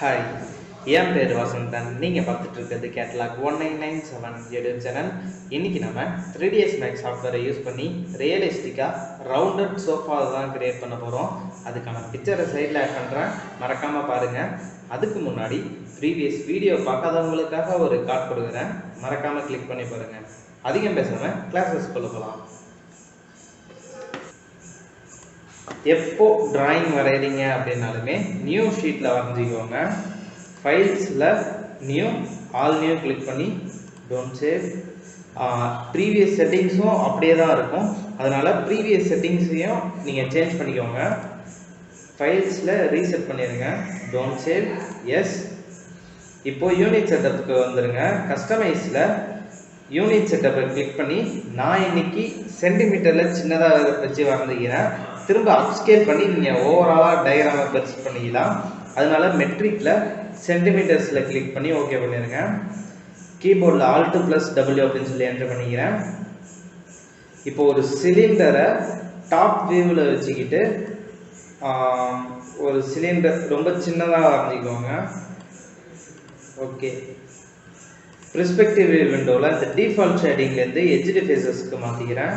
Hi, என் பேர் வசந்தன். நீங்கள் பார்த்துட்டு இருக்கிறது கேட்லாக் 1997 யூடியூப் சேனல். இன்னைக்கு நம்ம 3ds Max சாஃப்ட்வேரை யூஸ் பண்ணி ரியலிஸ்டிக்காக ரவுண்டட் சோஃபா தான் கிரியேட் பண்ண போகிறோம். அதுக்கான பிக்சரை சைடில் ஆட் பண்ணுறேன், மறக்காமல் பாருங்கள். அதுக்கு முன்னாடி ப்ரீவியஸ் வீடியோ பார்க்காதவங்களுக்காக ஒரு கார்டு கொடுக்குறேன், மறக்காமல் கிளிக் பண்ணி பாருங்கள். அதிகம் பேசாமல் கிளாஸஸ் போகலாம். எப்போ டிராயிங் வரைகிறீங்க அப்படின்னாலுமே நியூ ஷீட்டில் வரைஞ்சிக்கோங்க. ஃபைல்ஸில் ஆல் நியூ கிளிக் பண்ணி டோன்ட் சேவ். ப்ரீவியஸ் செட்டிங்ஸும் அப்படியே தான் இருக்கும், அதனால் ப்ரீவியஸ் செட்டிங்ஸையும் நீங்கள் சேஞ்ச் பண்ணிக்கோங்க. ஃபைல்ஸில் ரீசெட் பண்ணிடுங்க, டோன்ட் சேவ், எஸ். இப்போது யூனிட் செட்டப்புக்கு வந்துடுங்க. கஸ்டமைஸில் யூனிட் செட்டப்பை கிளிக் பண்ணி நான் இன்னைக்கு சென்டிமீட்டரில் சின்னதாக வச்சு வரைஞ்சிக்கிறேன். திரும்ப அப்ஸ்கேல் பண்ணி நீங்கள் ஓவராலாக டயக்ராமை பெருசு பண்ணிக்கலாம். அதனால மெட்ரிக்கில் சென்டிமீட்டர்ஸில் கிளிக் பண்ணி ஓகே பண்ணிடுங்க. கீபோர்டில் Alt+W அப்படின்னு சொல்லி என்டர் பண்ணிக்கிறேன். இப்போ ஒரு சிலிண்டரை டாப் வியூவில் வச்சுக்கிட்டு ஒரு சிலிண்டர் ரொம்ப சின்னதாக வரைஞ்சிக்கோங்க. ஓகே, பெர்ஸ்பெக்டிவ் விண்டோவில் இந்த டிஃபால்ட் ஷேடிங்லேருந்து எட்ஜ் ஃபேஸஸ்க்கு மாற்றிக்கிறேன்.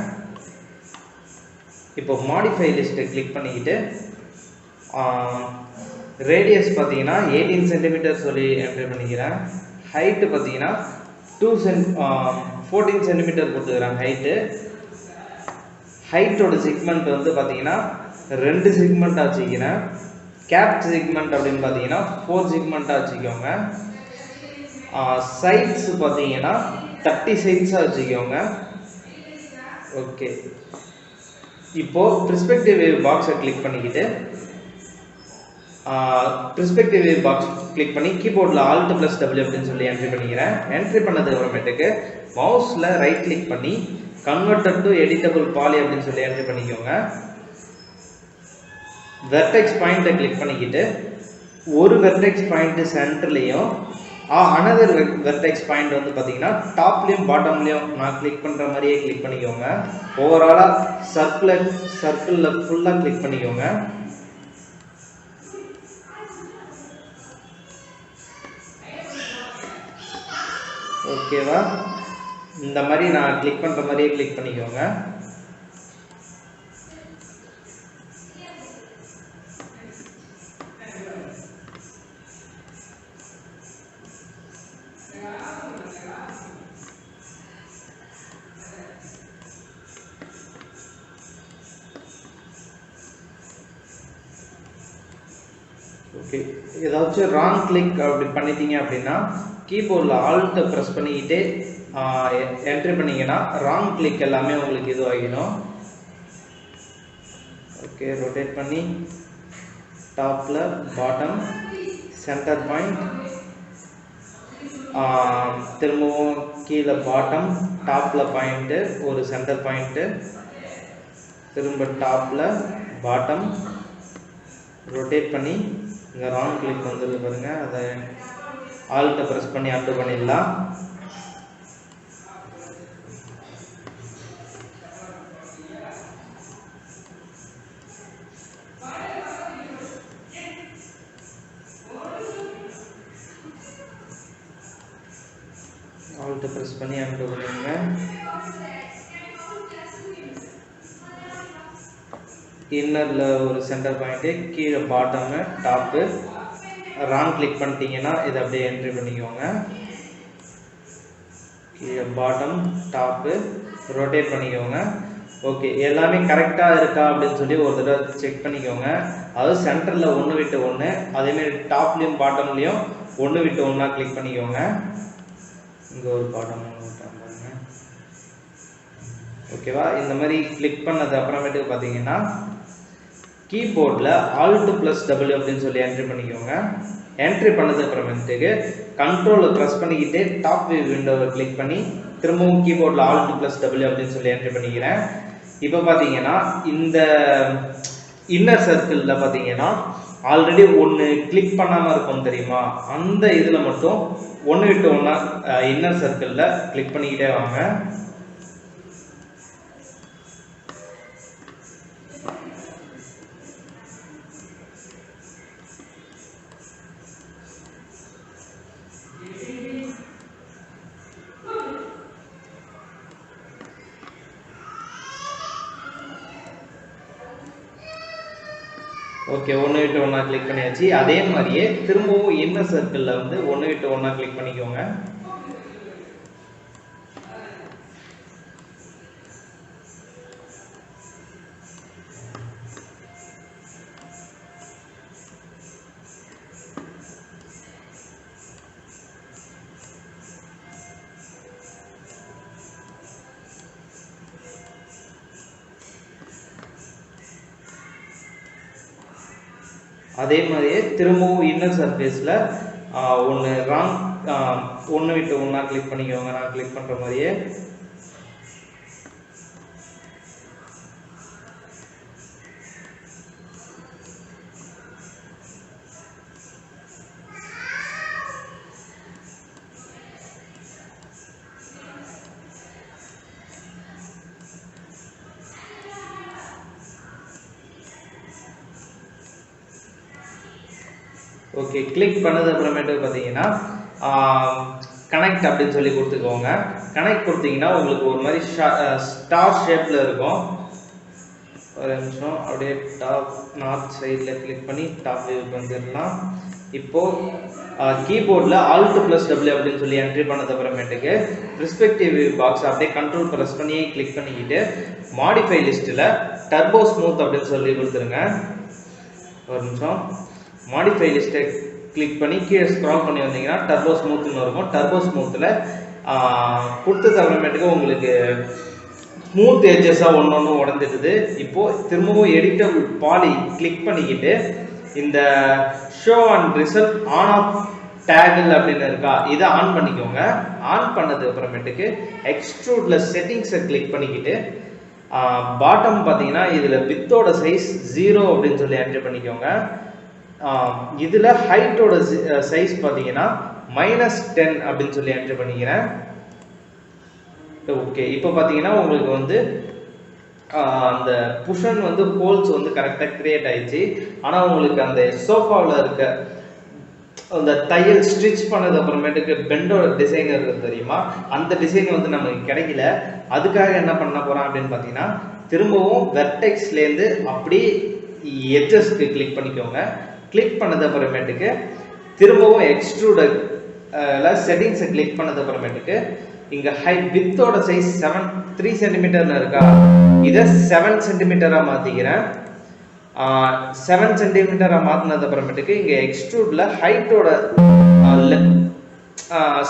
இப்போ மாடிஃபை லிஸ்ட்டை கிளிக் பண்ணிக்கிட்டு ரேடியஸ் பார்த்தீங்கன்னா 18 சென்டிமீட்டர் சொல்லி என்டர் பண்ணிக்கிறேன். ஹைட்டு பார்த்தீங்கன்னா 14 சென்டிமீட்டர் கொடுத்துக்கிறேன் ஹைட்டோட செக்மெண்ட் வந்து பார்த்தீங்கன்னா 2 செக்மெண்ட்டாக வச்சுக்கிறேன். கேப் செக்மெண்ட் அப்படின்னு பார்த்தீங்கன்னா 4 செக்மெண்ட்டாக வச்சுக்கோங்க. சைட்ஸ் பார்த்தீங்கன்னா 30 சைட்ஸாக வச்சுக்கோங்க. ஓகே, இப்போது பெர்ஸ்பெக்டிவ் பாக்ஸை கிளிக் பண்ணிக்கிட்டு பெர்ஸ்பெக்டிவ் பாக்ஸ் கிளிக் பண்ணி கீபோர்டில் Alt+W அப்படின்னு சொல்லி என்ட்ரி பண்ணிக்கிறேன். என்ட்ரி பண்ணதுக்கு அப்புறமேட்டுக்கு மவுஸில் ரைட் கிளிக் பண்ணி கன்வெர்டட் டு எடிட்டபிள் பாலி அப்படின்னு சொல்லி என்ட்ரி பண்ணிக்கோங்க. வெர்டெக்ஸ் பாயிண்ட்டை கிளிக் பண்ணிக்கிட்டு ஒரு வெர்டெக்ஸ் பாயிண்ட் சென்டர்லேயும் அனதர் வெர்டெக்ஸ் பாயிண்ட் வந்து பார்த்தீங்கன்னா டாப்லேயும் பாட்டம்லேயும் நான் கிளிக் பண்ணுற மாதிரியே கிளிக் பண்ணிக்கோங்க. ஓவராலாக சர்க்கிளில் ஃபுல்லாக கிளிக் பண்ணிக்கோங்க. ஓகேவா? இந்த மாதிரி நான் கிளிக் பண்ணுற மாதிரியே கிளிக் பண்ணிக்கோங்க. ஓகே, ஏதாச்சும் ராங் கிளிக் அப்படி பண்ணிட்டீங்க அப்படின்னா கீபோர்டில் ஆல்ட்டை ப்ரெஸ் பண்ணிக்கிட்டே என்ட்ரி பண்ணிங்கன்னா ராங் கிளிக் எல்லாமே உங்களுக்கு இது ஆகிடும். ஓகே, ரொட்டேட் பண்ணி டாப்பில் பாட்டம் சென்டர் பாயிண்ட், திரும்பவும் கீழே பாட்டம் டாப்பில் பாயிண்ட்டு ஒரு சென்டர் பாயிண்ட்டு, திரும்ப டாப்பில் பாட்டம் ரொட்டேட் பண்ணி இங்கே ராங் கிளிக் வந்துடுது பாருங்கள், அதை ஆல்ட்டை ப்ரெஸ் பண்ணி அன்டு பண்ணிடலாம். ஆல்ட்டை ப்ரெஸ் பண்ணி அன்டு பண்ணிடுங்க. இன்னரில் ஒரு சென்டர் பாயிண்ட்டு, கீழே பாட்டமு டாப்பு. ராங் கிளிக் பண்ணிட்டீங்கன்னா இதை அப்படியே என்ட்ரி பண்ணிக்கோங்க. கீழே பாட்டம் டாப்பு ரொட்டேட் பண்ணிக்கோங்க. ஓகே, எல்லாமே கரெக்டாக இருக்கா அப்படின்னு சொல்லி ஒரு தடவை செக் பண்ணிக்கோங்க. அதாவது சென்டரில் ஒன்று விட்டு ஒன்று, அதேமாரி டாப்லேயும் பாட்டம்லேயும் ஒன்று விட்டு ஒன்றா கிளிக் பண்ணிக்கோங்க. இங்கே ஒரு பாட்டம் பாருங்க. ஓகேவா? இந்த மாதிரி கிளிக் பண்ணது அப்புறமேட்டுக்கு பார்த்தீங்கன்னா கீபோர்டில் Alt+W அப்படின்னு சொல்லி என்ட்ரி பண்ணிக்கோங்க. என்ட்ரி பண்ணது அப்புறமேட்டுக்கு கண்ட்ரோலை ப்ரெஸ் பண்ணிக்கிட்டு டாப் வியூ விண்டோவை கிளிக் பண்ணி திரும்பவும் கீபோர்டில் Alt+W அப்படின்னு சொல்லி என்ட்ரி பண்ணிக்கிறேன். இப்போ பார்த்தீங்கன்னா இந்த இன்னர் சர்க்கிளில் பார்த்தீங்கன்னா ஆல்ரெடி ஒன்று கிளிக் பண்ணாமல் இருக்கும் தெரியுமா, அந்த இதில் மட்டும் ஒன்று விட்டு ஒன்றா இன்னர் சர்க்கிளில் கிளிக் பண்ணிக்கிட்டே வாங்க. ஓகே, ஒன்று விட்டு ஒன்றா கிளிக் பண்ணியாச்சு. அதே மாதிரியே திரும்பவும் இன்னர் சர்க்கிளில் வந்து ஒன்று விட்டு ஒன்றா கிளிக் பண்ணிக்கோங்க. அதே மாதிரியே திரும்பவும் இன்னர் சர்ஃபேஸில் ஒன்று ராங் ஒன்று விட்டு ஒன்றா கிளிக் பண்ணிக்கோங்க. நான் கிளிக் பண்ணுற மாதிரியே ஓகே, கிளிக் பண்ணது அப்புறமேட்டு பார்த்தீங்கன்னா கனெக்ட் அப்படின்னு சொல்லி கொடுத்துக்கோங்க. கனெக்ட் கொடுத்தீங்கன்னா உங்களுக்கு ஒரு மாதிரி ஸ்டார் ஷேப்பில் இருக்கும். ஒரு நிமிஷம், அப்படியே டாப் நார்த் சைடில் கிளிக் பண்ணி டாப் வியூக்கு வந்துடலாம். இப்போது கீபோர்டில் Alt+W அப்படின்னு சொல்லி என்ட்ரி பண்ணது அப்புறமேட்டுக்கு ரிஸ்பெக்டிவ் பாக்ஸ் அப்படியே கண்ட்ரோல் ப்ரெஸ் பண்ணி கிளிக் பண்ணிக்கிட்டு மாடிஃபை லிஸ்ட்டில் டர்போ ஸ்மூத் அப்படின்னு சொல்லி கொடுத்துருங்க. ஒரு நிமிஷம், மாடிஃபை லிஸ்ட்டை கிளிக் பண்ணி கீழே ஸ்க்ரால் பண்ணி வந்தீங்கன்னா டர்போ ஸ்மூத்னு இருக்கும். டர்போ ஸ்மூத்தில் கொடுத்தது அப்புறமேட்டுக்கு உங்களுக்கு ஸ்மூத் எட்ஜஸாக ஒன்று ஒன்று உடஞ்சிடுது. இப்போது திரும்பவும் எடிட்டபிள் பாலி கிளிக் பண்ணிக்கிட்டு இந்த show end result on off toggle அப்படின்னு இருக்கா, இதை ஆன் பண்ணிக்கோங்க. ஆன் பண்ணது அப்புறமேட்டுக்கு எக்ஸ்ட்ரூடில் செட்டிங்ஸை கிளிக் பண்ணிக்கிட்டு பாட்டம் பார்த்தீங்கன்னா இதில் வித்தோட சைஸ் 0 அப்படின்னு சொல்லி என்ட்ரி பண்ணிக்கோங்க. இதில் ஹைட்டோட சைஸ் பார்த்தீங்கன்னா -10 அப்படின்னு சொல்லி என்ட்ரி பண்ணிக்கிறேன். ஓகே, இப்போ பார்த்தீங்கன்னா உங்களுக்கு வந்து அந்த புஷன் வந்து ஹோல்ஸ் வந்து கரெக்டாக கிரியேட் ஆயிடுச்சு. ஆனால் உங்களுக்கு அந்த சோஃபாவில் இருக்க அந்த தையல் ஸ்டிச் பண்ணது அப்புறமேட்டுக்கு பெண்டோட டிசைன் இருக்குது தெரியுமா, அந்த டிசைன் வந்து நமக்கு கிடைக்கல. அதுக்காக என்ன பண்ண போகிறோம் அப்படின்னு பார்த்தீங்கன்னா திரும்பவும் வெர்டெக்ஸ்லேருந்து அப்படியே எட்ஜஸ்க்கு கிளிக் பண்ணிக்கோங்க. கிளிக் பண்ணது அப்புறமேட்டுக்கு திரும்பவும் எக்ஸ்ட்ரூடர் செட்டிங்ஸை கிளிக் பண்ணது அப்புறமேட்டுக்கு இங்கே ஹைட் வித்தோட சைஸ் 3 சென்டிமீட்டர்னு இருக்கா, இதை 7 சென்டிமீட்டராக மாற்றிக்கிறேன். 7 சென்டிமீட்டராக மாற்றினது அப்புறமேட்டுக்கு இங்கே எக்ஸ்ட்ரூடில் ஹைட்டோட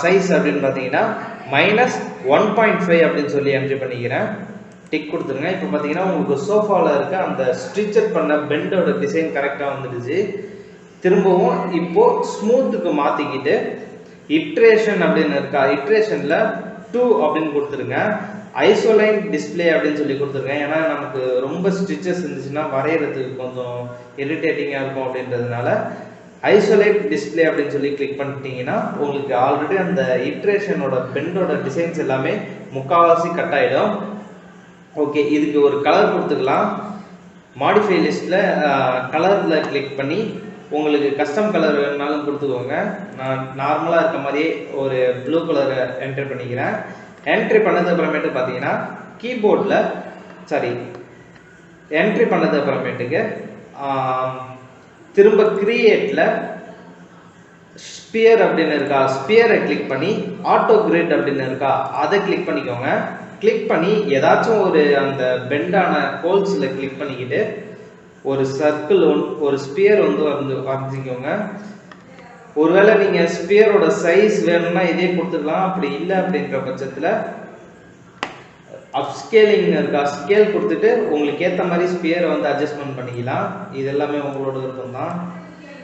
சைஸ் அப்படின்னு பார்த்தீங்கன்னா -1.5 அப்படின்னு சொல்லி என்ட்ரி பண்ணிக்கிறேன். டிக் கொடுத்துருங்க. இப்போ பார்த்தீங்கன்னா உங்களுக்கு சோஃபாவில் இருக்க அந்த ஸ்டிச்சர் பண்ண பெண்டோட டிசைன் கரெக்டாக வந்துடுச்சு. திரும்பவும் இப்போது ஸ்மூத்துக்கு மாற்றிக்கிட்டு இட்ரேஷன் அப்படின்னு இருக்கா, இட்ரேஷனில் 2 அப்படின்னு கொடுத்துருங்க. ஐசோலைன் டிஸ்பிளே அப்படின்னு சொல்லி கொடுத்துருங்க. ஏன்னா நமக்கு ரொம்ப ஸ்டிச்சஸ் இருந்துச்சுன்னா வரைகிறதுக்கு கொஞ்சம் இரிட்டேட்டிங்காக இருக்கும் அப்படின்றதுனால ஐசோலேட் டிஸ்பிளே அப்படின்னு சொல்லி கிளிக் பண்ணிட்டீங்கன்னா உங்களுக்கு ஆல்ரெடி அந்த இட்ரேஷனோட பெண்டோட டிசைன்ஸ் எல்லாமே முக்கால்வாசி கட் ஆகிடும். ஓகே, இதுக்கு ஒரு கலர் கொடுத்துக்கலாம். மாடிஃபை லிஸ்ட்டில் கலரில் கிளிக் பண்ணி உங்களுக்கு கஸ்டம் கலர் வேணுனாலும் கொடுத்துக்கோங்க. நான் நார்மலாக இருக்க மாதிரியே ஒரு ப்ளூ கலரை என்ட்ரி பண்ணிக்கிறேன். என்ட்ரி பண்ணது அப்புறமேட்டு பார்த்தீங்கன்னா கீபோர்டில் என்ட்ரி பண்ணது அப்புறமேட்டுக்கு திரும்ப கிரியேட்டில் ஸ்பியர் அப்படின்னு இருக்கா, ஸ்பியரை கிளிக் பண்ணி ஆட்டோ கிரிட் அப்படின்னு இருக்கா, அதை கிளிக் பண்ணிக்கோங்க. கிளிக் பண்ணி ஏதாச்சும் ஒரு அந்த பெண்டான ஹோல்ஸில் கிளிக் பண்ணிக்கிட்டு ஒரு சர்க்கிள் ஒரு ஸ்பியர் வந்து வரைஞ்சிக்கோங்க. ஒருவேளை நீங்கள் ஸ்பியரோட சைஸ் வேணும்னா இதே கொடுத்துக்கலாம். அப்படி இல்லை அப்படின்ற பட்சத்தில் அப்ஸ்கேலிங் இருக்கா, ஸ்கேல் கொடுத்துட்டு உங்களுக்கு ஏற்ற மாதிரி ஸ்பியரை வந்து அட்ஜஸ்ட்மெண்ட் பண்ணிக்கலாம். இது எல்லாமே உங்களோட விருப்பம் தான்.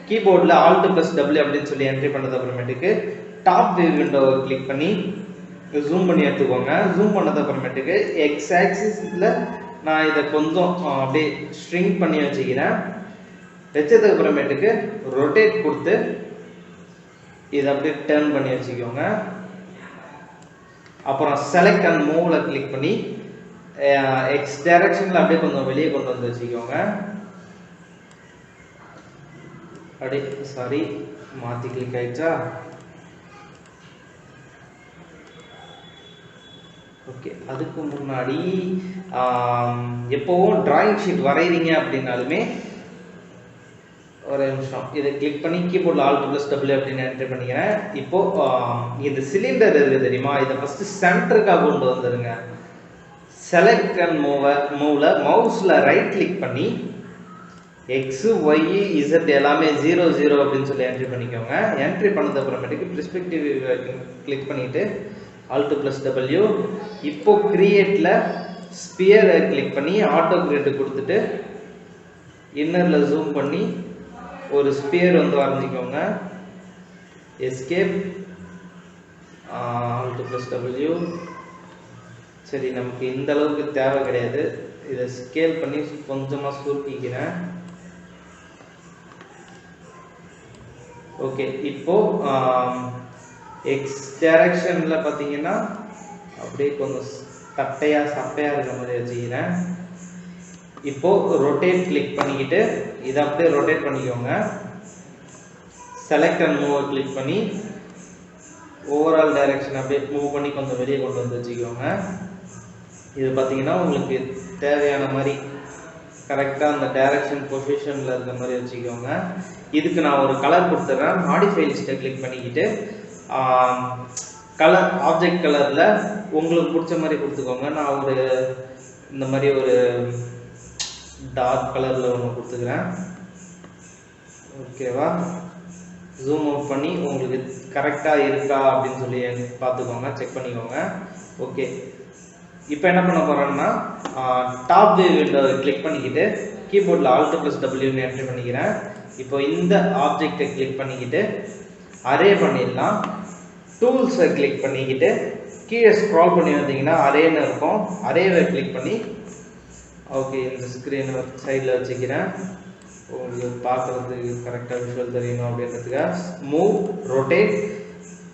கீபோர்டில் Alt+W அப்படின்னு சொல்லி என்ட்ரி பண்ணது அப்புறமேட்டுக்கு டாப் வியூ விண்டோவை கிளிக் பண்ணி ஜூம் பண்ணி எடுத்துக்கோங்க. ஜூம் பண்ணது அப்புறமேட்டுக்கு எக்ஸ் ஆக்சிஸில் நான் இதை கொஞ்சம் அப்படியே ஸ்ட்ரிங் பண்ணி வச்சுக்கிறேன். வச்சதுக்கு அப்புறமேட்டுக்கு ரொட்டேட் கொடுத்து இதை அப்படியே டர்ன் பண்ணி வச்சுக்கோங்க. அப்புறம் செலக்ட் அண்ட் மூவ்ல கிளிக் பண்ணி எக்ஸ் டைரக்ஷனில் அப்படியே கொஞ்சம் வெளியே கொண்டு வந்து வச்சுக்கோங்க. அப்படியே மாற்றி கிளிக் ஆயிடுச்சா? ஓகே, அதுக்கு முன்னாடி எப்போவும் டிராயிங் ஷீட் வரைகிறீங்க அப்படின்னாலுமே ஒரு நிமிஷம் இதை கிளிக் பண்ணி கீபோர்டில் Alt+W அப்படின்னு என்ட்ரி பண்ணிக்கிறேன். இப்போ இது சிலிண்டர் இருக்குது தெரியுமா, இதை ஃபஸ்ட்டு சென்டருக்காக கொண்டு வந்துடுங்க. செலக்ட் அண்ட் மூவில் மவுஸில் ரைட் கிளிக் பண்ணி எக்ஸ் ஒய் இசட் எல்லாமே 0 0 அப்படின்னு சொல்லி என்ட்ரி பண்ணிக்கோங்க. என்ட்ரி பண்ணது அப்புறமேட்டுக்கு பெர்ஸ்பெக்டிவ் கிளிக் பண்ணிவிட்டு Alt+W. இப்போ கிரியேட்டில் ஸ்பியரை கிளிக் பண்ணி ஆட்டோ கிரியேட்டு கொடுத்துட்டு இன்னரில் ஜூம் பண்ணி ஒரு ஸ்பியர் வந்து வரைஞ்சிக்கோங்க. Escape Alt+W. சரி, நமக்கு இந்த அளவுக்கு தேவை கிடையாது, இதை ஸ்கேல் பண்ணி கொஞ்சமாக சுருக்கிக்கிறேன். ஓகே, இப்போ எக்ஸ் டைரக்ஷனில் பார்த்தீங்கன்னா அப்படியே கொஞ்சம் சப்பையாக இருக்கிற மாதிரி வச்சுக்கிறேன். இப்போ ரொட்டேட் கிளிக் பண்ணிக்கிட்டு இதை அப்படியே ரொட்டேட் பண்ணிக்கோங்க. செலக்ட் அண்ட் மூவ் கிளிக் பண்ணி ஓவரால் டைரக்ஷன் அப்படியே மூவ் பண்ணி கொஞ்சம் வெளியே கொண்டு வந்து வச்சுக்கோங்க. இது பார்த்தீங்கன்னா உங்களுக்கு தேவையான மாதிரி கரெக்டாக அந்த டைரக்ஷன் பொசிஷனில் இருக்கிற மாதிரி வச்சுக்கோங்க. இதுக்கு நான் ஒரு கலர் கொடுத்துட்றேன். மாடிஃபை லிஸ்ட்டை கிளிக் பண்ணிக்கிட்டு கலர் ஆப்ஜெக்ட் கலரில் உங்களுக்கு பிடிச்ச மாதிரி கொடுத்துக்கோங்க. நான் ஒரு இந்த மாதிரி ஒரு டார்க் கலரில் ஒன்று கொடுத்துக்கிறேன். ஓகேவா? ஜூம் அவுட் பண்ணி உங்களுக்கு கரெக்டாக இருக்கா அப்படின்னு சொல்லி பார்த்துக்கோங்க, செக் பண்ணிக்கோங்க. ஓகே, இப்போ என்ன பண்ண போகிறோம்னா டாப் வியூ விண்டோவை கிளிக் பண்ணிக்கிட்டு கீபோர்டில் Alt+W என்ட்ரி பண்ணிக்கிறேன். இப்போ இந்த ஆப்ஜெக்டை கிளிக் பண்ணிக்கிட்டு அரே பண்ணிடலாம். டூல்ஸை கிளிக் பண்ணிக்கிட்டு கீழே ஸ்க்ரால் பண்ணி வந்தீங்கன்னா அரேன்னு இருக்கும். அரேவை கிளிக் பண்ணி ஓகே, இந்த ஸ்க்ரீனை சைடில் வச்சுக்கிறேன். உங்களுக்கு பார்க்குறதுக்கு கரெக்டாக விஷுவல் தெரியணும் அப்படின்றதுக்காக மூவ் ரொட்டேட்.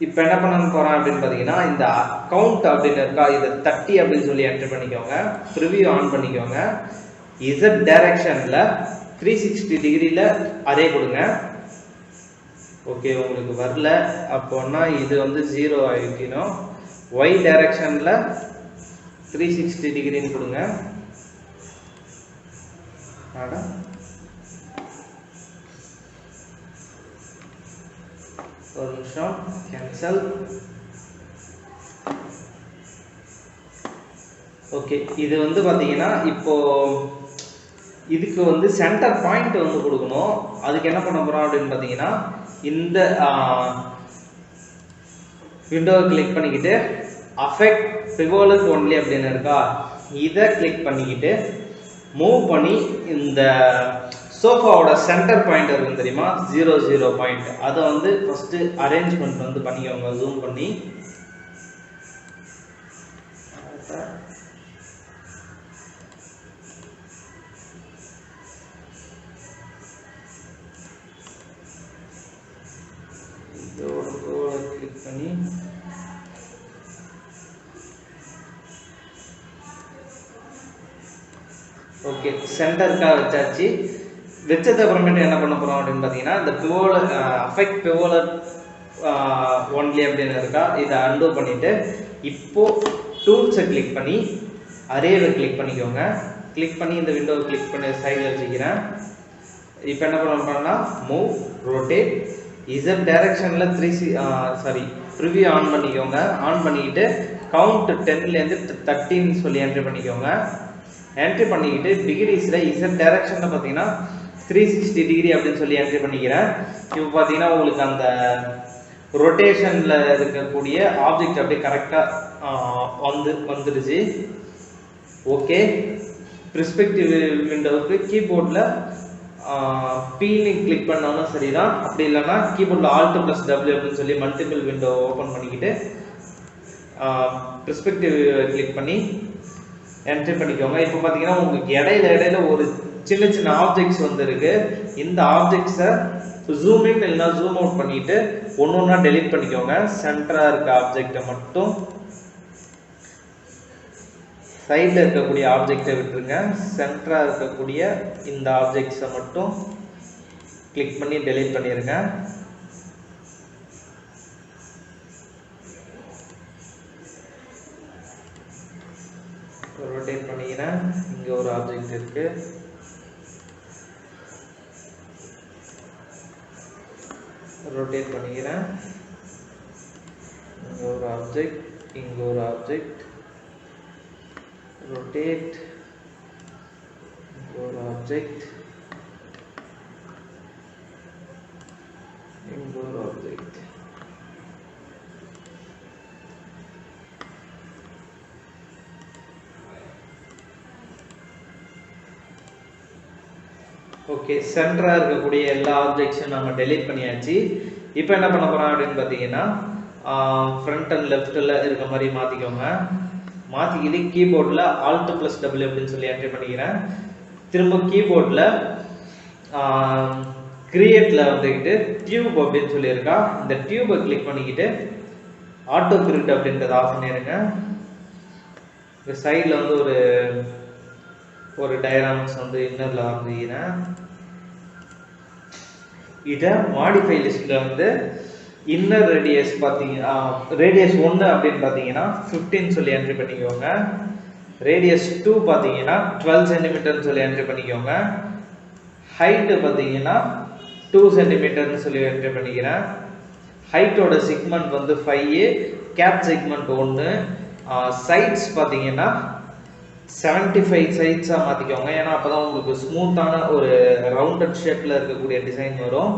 இப்போ என்ன பண்ண போகிறேன் அப்படின்னு பார்த்தீங்கன்னா இந்த கவுண்ட் அப்படின்னு இருக்கா, இதை 30 அப்படின்னு சொல்லி என்ட்ரி பண்ணிக்கோங்க. ப்ரிவியூ ஆன் பண்ணிக்கோங்க. இசட் டைரக்ஷனில் 360 டிகிரியில் அரே கொடுங்க. ஓகே, உங்களுக்கு வரல அப்போன்னா இது வந்து 0 ஆகிக்கணும். ஒய் டைரக்ஷனில் 360 டிகிரின்னு கொடுங்க. ஒரு நிமிஷம், கேன்சல். ஓகே, இது வந்து பார்த்தீங்கன்னா இப்போ இதுக்கு வந்து சென்டர் பாயிண்ட் வந்து கொடுக்கணும். அதுக்கு என்ன பண்ண போகிறோம் அப்படின்னு பார்த்தீங்கன்னா இந்த விண்டோவை கிளிக் பண்ணிக்கிட்டு அஃபெக்ட் பிவோலட் ஒன்லி அப்படின்னு இருக்கா, இதை கிளிக் பண்ணிக்கிட்டு மூவ் பண்ணி இந்த சோஃபாவோட சென்டர் பாயிண்ட் இருக்கும் தெரியுமா, 0 0 பாயிண்ட், அதை வந்து ஃபஸ்ட்டு அரேஞ்ச்மெண்ட் வந்து பண்ணிக்கோங்க. ஜூம் பண்ணி இதோட கிளிக் பண்ணி ஓகே சென்டருக்காக வச்சாச்சு. வச்சது அப்புறமேட்டு என்ன பண்ண போகிறோம் அப்படின்னு பார்த்தீங்கன்னா இந்த பிவோலட் அஃபெக்ட் பிவோலட் ஒன்லி அப்படின்னு இருக்கா, இதை அன்டூ பண்ணிவிட்டு இப்போது டூல்ஸை கிளிக் பண்ணி அரேவை கிளிக் பண்ணிக்கோங்க. கிளிக் பண்ணி இந்த விண்டோவை கிளிக் பண்ணி சைடில் வச்சுக்கிறேன். இப்போ என்ன பண்ணோம்னா மூவ் ரொட்டேட் இசட் டைரக்ஷனில் ப்ரிவியூ ஆன் பண்ணிக்கோங்க. ஆன் பண்ணிக்கிட்டு கவுண்ட் 10லேருந்து 13 சொல்லி என்ட்ரி பண்ணிக்கோங்க. என்ட்ரி பண்ணிக்கிட்டு டிகிரிஸில் இசட் டைரக்ஷனில் பார்த்தீங்கன்னா 360 டிகிரி அப்படின்னு சொல்லி என்ட்ரி பண்ணிக்கிறேன். இப்போ பார்த்தீங்கன்னா உங்களுக்கு அந்த ரொட்டேஷனில் இருக்கக்கூடிய ஆப்ஜெக்ட் அப்படியே கரெக்டாக வந்துடுச்சு. ஓகே, பெர்ஸ்பெக்டிவ் விண்டோவுக்கு கீபோர்டில் பீனு கிளிக் பண்ணாலும் சரிதான், அப்படி இல்லைன்னா கீபோர்டில் Alt+W அப்படின்னு சொல்லி மல்டிபிள் விண்டோ ஓப்பன் பண்ணிக்கிட்டு பெர்ஸ்பெக்டிவ் கிளிக் பண்ணி என்ட்ரி பண்ணிக்கோங்க. இப்போ பார்த்தீங்கன்னா உங்களுக்கு இடையில ஒரு சின்ன சின்ன ஆப்ஜெக்ட்ஸ் வந்துருக்கு. இந்த ஆப்ஜெக்ட்ஸை ஜூம் இன் இல்லைன்னா ஜூம் அவுட் பண்ணிட்டு ஒன்று ஒன்றா டெலீட் பண்ணிக்கோங்க. சென்டராக இருக்க ஆப்ஜெக்டை மட்டும், சைடில் இருக்கக்கூடிய ஆப்ஜெக்டை விட்டுருங்க. சென்டராக இருக்கக்கூடிய இந்த ஆப்ஜெக்ட்ஸை மட்டும் கிளிக் பண்ணி டெலீட் பண்ணிடுங்க. ரொட்டேட் பண்ணிக்கிறேன். இங்கே ஒரு ஆப்ஜெக்ட் இருக்கு. ரொட்டேட் பண்ணிக்கிறேன். இங்க ஒரு ஆப்ஜெக்ட், இங்க ஒரு ஆப்ஜெக்ட், ரொட்டேட், இங்க ஒரு ஆப்ஜெக்ட், இங்க ஒரு ஆப்ஜெக்ட். ஓகே, சென்டரா இருக்கக்கூடிய எல்லா ஆப்ஜெக்ட்ஸும் நம்ம டெலீட் பண்ணியாச்சு. இப்போ என்ன பண்ண போறோம் அப்படின்னு பார்த்தீங்கன்னா, ஃப்ரண்ட் அண்ட் லெஃப்ட்டில் இருக்க மாதிரி மாற்றிக்கோங்க. மாற்றிக்கிட்டு கீபோர்டில் Alt + W அப்படின்னு சொல்லி என்ட்ரி பண்ணிக்கிறேன். திரும்ப கீபோர்டில் கிரியேட்டில் வந்துக்கிட்டு டியூப் அப்படின்னு சொல்லியிருக்கா, இந்த டியூபை கிளிக் பண்ணிக்கிட்டு ஆட்டோ கிரிட் அப்படின்றத ஆஃப் பண்ணிடுங்க. இந்த சைடில் வந்து ஒரு டயராம்ஸ் வந்து இன்னரில் வரைஞ்சிக்கிறேன். இதை மாடிஃபை லிஸ்ட்டில் வந்து இன்னர் ரேடியஸ் பார்த்தீங்கன்னா ரேடியஸ் 1 அப்படின்னு பார்த்தீங்கன்னா 15 சொல்லி என்ட்ரி பண்ணிக்கோங்க. ரேடியஸ் 2 பார்த்தீங்கன்னா 12 சென்டிமீட்டர்னு சொல்லி என்ட்ரி பண்ணிக்கோங்க. ஹைட்டு பார்த்தீங்கன்னா 2 சென்டிமீட்டர்னு சொல்லி என்ட்ரி பண்ணிக்கிறேன். ஹைட்டோட செக்மெண்ட் வந்து 5, கேப் செக்மெண்ட் 1, சைட்ஸ் பார்த்தீங்கன்னா 75 சைட்ஸாக மாற்றிக்கோங்க. ஏன்னா அப்போ தான் உங்களுக்கு ஸ்மூத்தான ஒரு ரவுண்டட் ஷேப்பில் இருக்கக்கூடிய டிசைன் வரும்.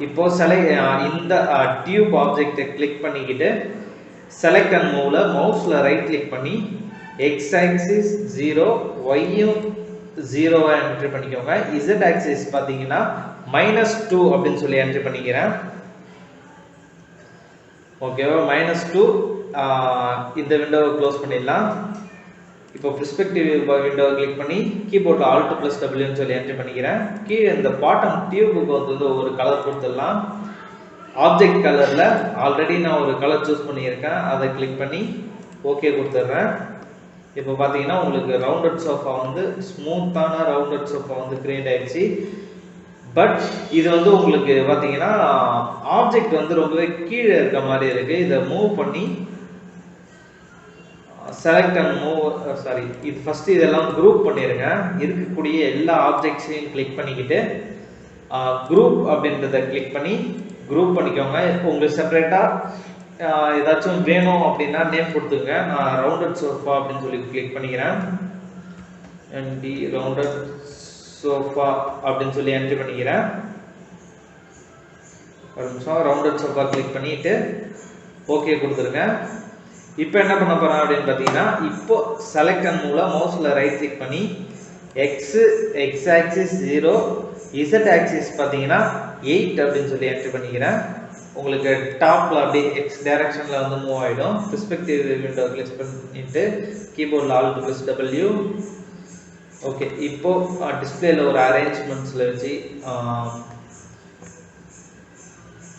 இப்போ இந்த டியூப் ஆப்ஜெக்டை கிளிக் பண்ணிக்கிட்டு செலக்ட் அண்ட் மூவ்ல மவுஸில் ரைட் கிளிக் பண்ணி எக்ஸ் ஆக்சிஸ் 0, ஒய்யும் 0 என்ட்ரி பண்ணிக்கோங்க. இசட் ஆக்சிஸ் பார்த்தீங்கன்னா -2 அப்படின்னு சொல்லி என்ட்ரி பண்ணிக்கிறேன். ஓகேவா, -2. இந்த விண்டோவை க்ளோஸ் பண்ணிடலாம். இப்போ பெர்ஸ்பெக்டிவ் விண்டோவை கிளிக் பண்ணி கீபோர்டில் Alt + W சொல்லி என்ட்ரி பண்ணிக்கிறேன். கீழே இந்த பாட்டம் டியூபுக்கு வந்து ஒரு கலர் கொடுத்துடலாம். ஆப்ஜெக்ட் கலரில் ஆல்ரெடி நான் ஒரு கலர் சூஸ் பண்ணியிருக்கேன், அதை கிளிக் பண்ணி ஓகே கொடுத்துட்றேன். இப்போ பார்த்தீங்கன்னா உங்களுக்கு ரவுண்டட் சோஃபா வந்து ஸ்மூத்தான ரவுண்டட் சோஃபா வந்து கிரியேட் ஆயிடுச்சு. பட் இது வந்து உங்களுக்கு பார்த்தீங்கன்னா ஆப்ஜெக்ட் வந்து ரொம்பவே கீழே இருக்க மாதிரி இருக்குது. இதை மூவ் பண்ணி செலக்ட் அண்ட் மூவ் இது ஃபஸ்ட்டு இதெல்லாம் குரூப் பண்ணிடுங்க. இருக்கக்கூடிய எல்லா ஆப்ஜெக்ட்ஸையும் கிளிக் பண்ணிக்கிட்டு குரூப் அப்படின்றத கிளிக் பண்ணி குரூப் பண்ணிக்கோங்க. உங்களுக்கு செப்பரேட்டாக ஏதாச்சும் வேணும் அப்படின்னா நேம் கொடுத்துங்க. நான் ரவுண்டட் சோஃபா அப்படின்னு சொல்லி கிளிக் பண்ணிக்கிறேன். ND ரவுண்டட் சோஃபா அப்படின்னு சொல்லி என்ட்ரி பண்ணிக்கிறேன். ஒரு நிமிஷம், ரவுண்டட் சோஃபா கிளிக் பண்ணிட்டு ஓகே கொடுத்துருங்க. இப்போ என்ன பண்ண போறோம் அப்படின்னு பார்த்தீங்கன்னா, இப்போ செலக்ட் அண்ட் மூவ்ல மவுஸ்ல ரைட் கிளிக் பண்ணி எக்ஸ் ஆக்சிஸ் 0, இசட் ஆக்சிஸ் பார்த்தீங்கன்னா 8 அப்படின்னு சொல்லி என்ட்ரி பண்ணிக்கிறேன். உங்களுக்கு டாப்ல அப்படியே எக்ஸ் டைரக்ஷன்ல வந்து மூவ் ஆகிடும். பெர்ஸ்பெக்டிவ் விண்டோ கிளிக் பண்ணிட்டு கீபோர்டில் Alt + W. ஓகே, இப்போ டிஸ்பிளேல ஒரு அரேஞ்ச்மெண்ட்ஸ்ல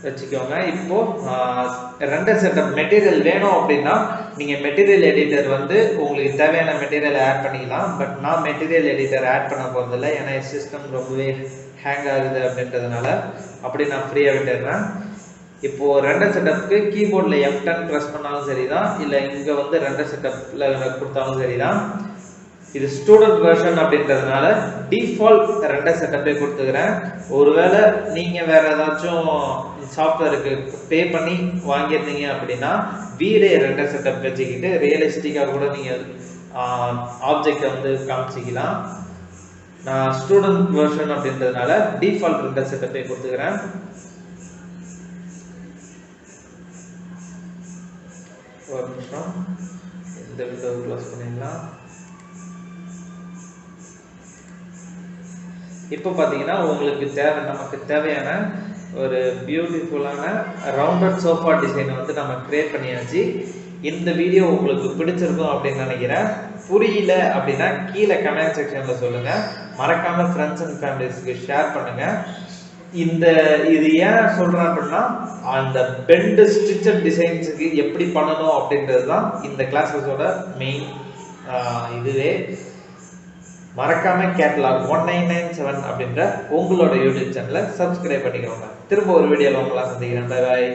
வச்சுக்கோங்க. இப்போ ரெண்டர் செட்டப் மெட்டீரியல் வேணும் அப்படின்னா நீங்கள் மெட்டீரியல் எடிட்டர் வந்து உங்களுக்கு தேவையான மெட்டீரியல் ஆட் பண்ணிக்கலாம். பட் நான் மெட்டீரியல் எடிட்டர் ஆட் பண்ண போகிறதில்ல, ஏன்னா சிஸ்டம் ரொம்பவே ஹேங் ஆகுது அப்படின்றதுனால அப்படி நான் ஃப்ரீயாக விட்டுடுறேன். இப்போ ரெண்டர் செட்டப்புக்கு கீபோர்டில் F10 ப்ரெஸ் பண்ணாலும் சரிதான், இல்லை இங்கே வந்து ரெண்டர் செட்டப்பில் கொடுத்தாலும் சரிதான். இது ஸ்டூடெண்ட் வெர்ஷன் அப்படின்றதுனால டிஃபால்ட் ரெண்டர் செட்டப்பே கொடுத்துக்கிறேன். ஒருவேளை நீங்கள் வேற ஏதாச்சும் சாஃப்ட்வேருக்கு பே பண்ணி வாங்கியிருந்தீங்க அப்படின்னா வீடே ரெண்டர் செட்டப் வச்சுக்கிட்டு ரியலிஸ்டிக்காக கூட நீங்கள் ஆப்ஜெக்டை வந்து காமிச்சிக்கலாம். நான் ஸ்டூடெண்ட் வெர்ஷன் அப்படின்றதுனால டிஃபால்ட் ரெண்டர் செட்டப்பே கொடுத்துக்கிறேன். ஒரு நிமிஷம், இந்த விண்டோவை க்ளோஸ் பண்ணிடலாம். இப்போ பார்த்தீங்கன்னா உங்களுக்கு நமக்கு தேவையான ஒரு பியூட்டிஃபுல்லான ரவுண்டட் சோஃபா டிசைனை வந்து நம்ம கிரியேட் பண்ணியாச்சு. இந்த வீடியோ உங்களுக்கு பிடிச்சிருக்கும் அப்படின்னு நினைக்கிறேன். புரியல அப்படின்னா கீழே கமெண்ட் செக்ஷனில் சொல்லுங்கள். மறக்காமல் ஃப்ரெண்ட்ஸ் அண்ட் ஃபேமிலிஸ்க்கு ஷேர் பண்ணுங்கள். இது ஏன் சொல்கிறேன் அப்படின்னா, அந்த பெண்ட் ஸ்டிச்சட் டிசைன்ஸுக்கு எப்படி பண்ணணும் அப்படின்றது தான் இந்த கிளாஸஸோட மெயின் இதுவே. மறக்காம கேட்லாக் 1997 அப்படின்ற உங்களோட யூடியூப் சேனலை சப்ஸ்கிரைப் பண்ணிக்கோங்க. திரும்ப ஒரு வீடியோவில் உங்களை சந்திக்கிறேன். Bye bye.